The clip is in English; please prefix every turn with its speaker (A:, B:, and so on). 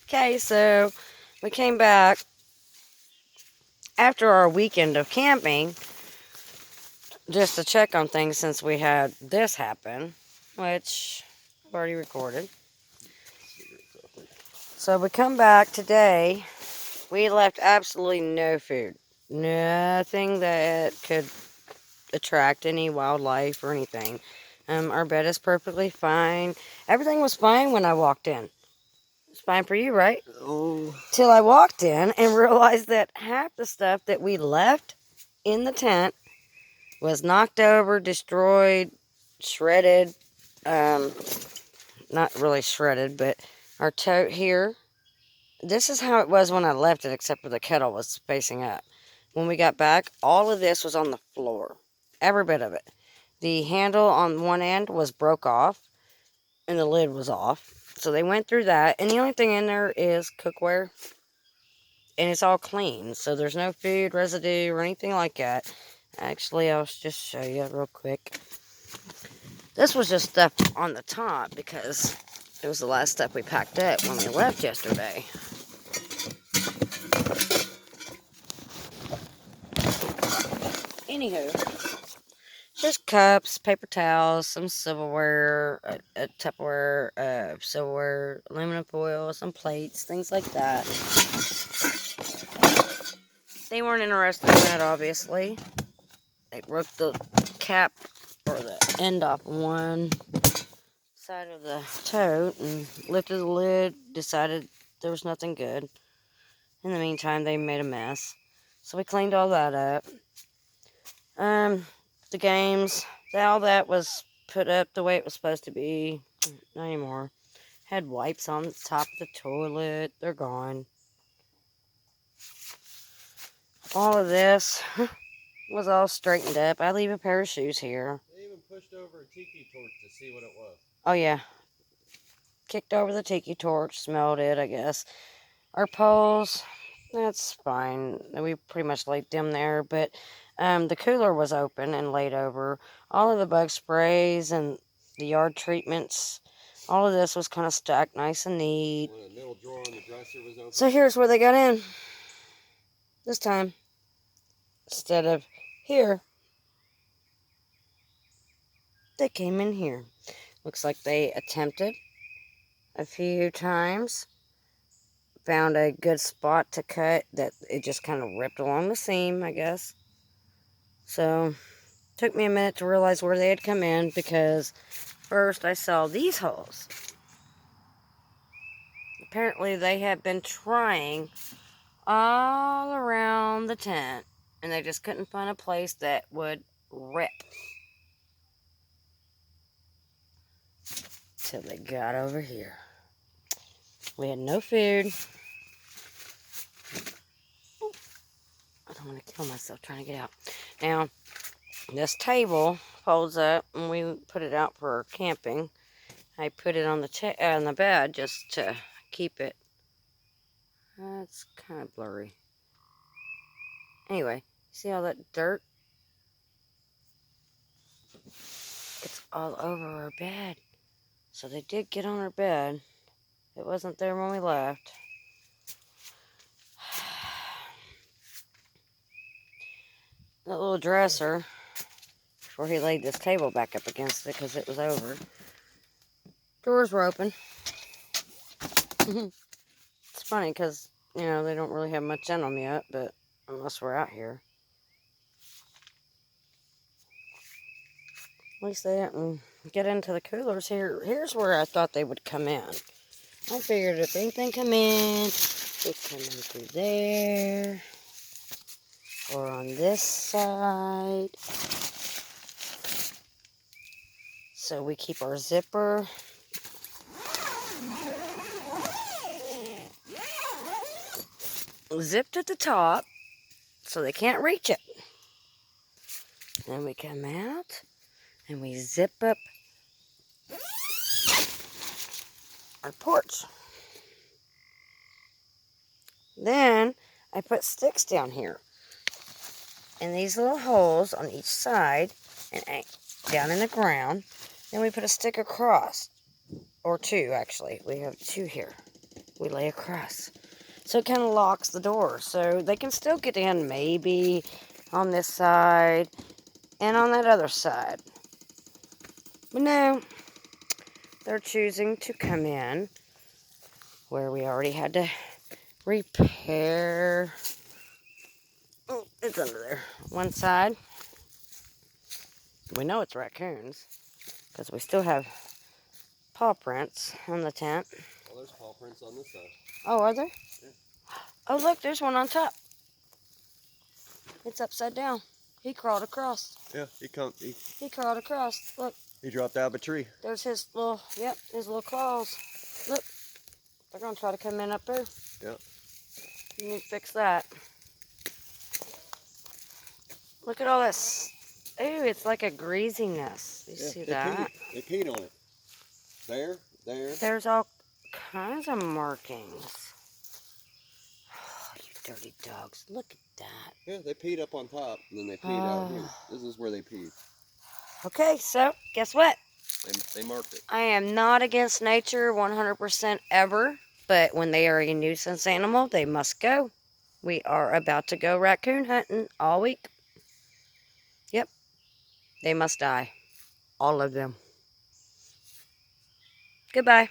A: Okay, so we came back after our weekend of camping just to check on things since we had this happen, which I've already recorded. So we come back today. We left absolutely no food. Nothing that could attract any wildlife or anything. Our bed is perfectly fine. Everything was fine when I walked in. It's fine for you, right?
B: Oh.
A: Till I walked in and realized that half the stuff that we left in the tent was knocked over, destroyed, shredded. Um, Not really shredded, but our tote here. This is how it was when I left it, except for the kettle was facing up. When we got back, all of this was on the floor. Every bit of it. The handle on one end was broke off, and the lid was off. So they went through that, and the only thing in there is cookware, and it's all clean. So there's no food residue or anything like that. Actually, I'll just show you real quick. This was just stuff on the top because it was the last stuff we packed up when we left yesterday. Anywho, just cups, paper towels, some silverware, a Tupperware, silverware, aluminum foil, some plates, things like that. They weren't interested in that, obviously. They broke the cap or the end off one side of the tote and lifted the lid, decided there was nothing good. In the meantime, they made a mess. So we cleaned all that up. The games, all that was put up the way it was supposed to be. Not anymore. Had wipes on the top of the toilet. They're gone. All of this was all straightened up. I leave a pair of shoes here.
B: They even pushed over a tiki torch to see what it was.
A: Oh, yeah. Kicked over the tiki torch. Smelled it, I guess. Our poles, that's fine. We pretty much laid them there. But the cooler was open and laid over. All of the bug sprays and the yard treatments, all of this was kind of stacked nice and neat.
B: When a middle drawer on the dresser was open.
A: So here's where they got in this time. Instead of here, they came in here. Looks like they attempted a few times. Found a good spot to cut that it just kind of ripped along the seam, I guess. So, took me a minute to realize where they had come in because first I saw these holes. Apparently they had been trying all around the tent and they just couldn't find a place that would rip. Till they got over here. We had no food. I don't want to kill myself trying to get out. Now, this table folds up and we put it out for camping. I put it on the bed just to keep it. That's kind of blurry. Anyway, see all that dirt? It's all over our bed. So they did get on our bed. It wasn't there when we left. That little dresser, before he laid this table back up against it because it was over. Doors were open. It's funny because, you know, they don't really have much in them yet, but unless we're out here. At least they didn't get into the coolers here. Here's where I thought they would come in. I figured if anything come in, it'd come in through there. Or on this side. So we keep our zipper. Zipped at the top so they can't reach it. Then we come out and we zip up our porch. Then I put sticks down here in these little holes on each side and down in the ground. Then we put a stick across, or two actually. We have two here. we lay across. So it kind of locks the door. So they can still get in maybe on this side and on that other side. But no, they're choosing to come in where we already had to repair. Oh, it's under there. One side. We know it's raccoons because we still have paw prints on the tent.
B: Well, there's paw prints on this side.
A: Oh, are there?
B: Yeah.
A: Oh, look, there's one on top. It's upside down. He crawled across.
B: Yeah,
A: He crawled across. Look,
B: he dropped out of a tree.
A: there's his little, his little claws. Look, they're going to try to come in up there.
B: Yeah.
A: You need to fix that. Look at all this. Ooh, it's like a greasiness. You see that?
B: They peed on it. There.
A: There's all kinds of markings. Oh, you dirty dogs. Look at that.
B: Yeah, they peed up on top, and then they peed out here. This is where they peed.
A: Okay, so guess what?
B: They marked it.
A: I am not against nature 100% ever, but when they are a nuisance animal, they must go. We are about to go raccoon hunting all week. Yep, they must die. All of them. Goodbye.